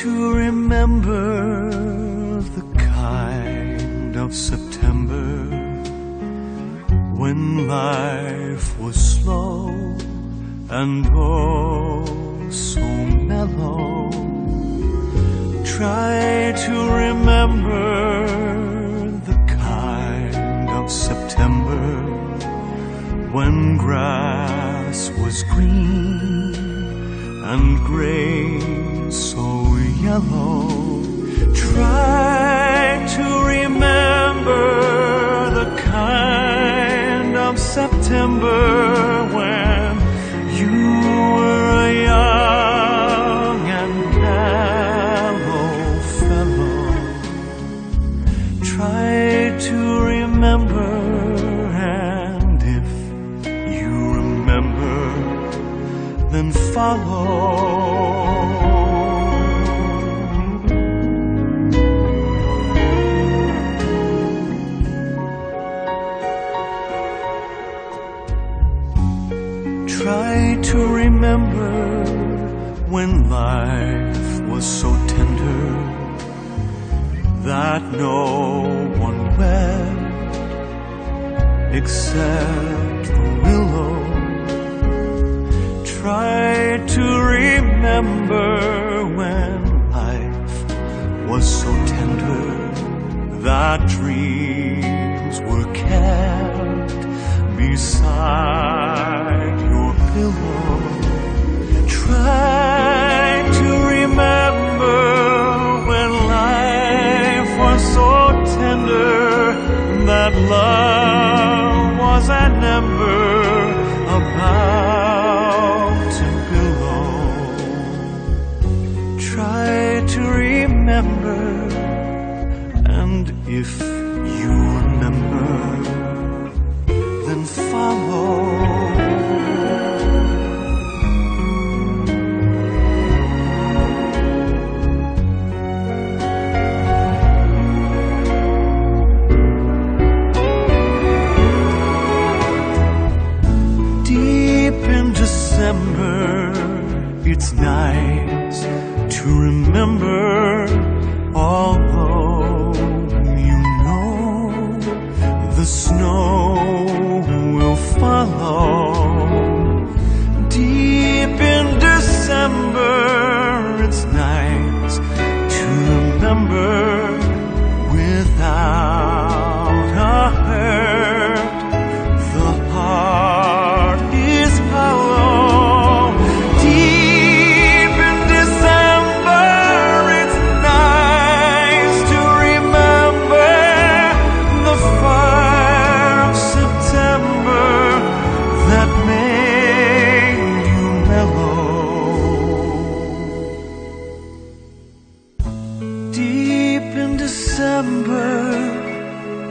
to remember the kind of September when life was slow and oh so mellow. Try to remember the kind of September when grass was green and grain so yellow. Try to remember the kind of September when you were a young and mellow fellow. Try to remember, and if you remember, then follow. Try to remember when life was so tender that no one wept except the willow. Try to remember when life was so tender that dreams were kept beside your pillow. Try to remember when life was so tender that love was an ember about to billow. Try to remember, and if you remember, then follow. December, it's nice to remember, although you know the snow will follow. Deep in December, it's nice to remember without a hurt. The heart is hollow.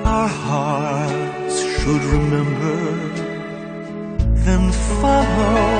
Our hearts should remember, then follow.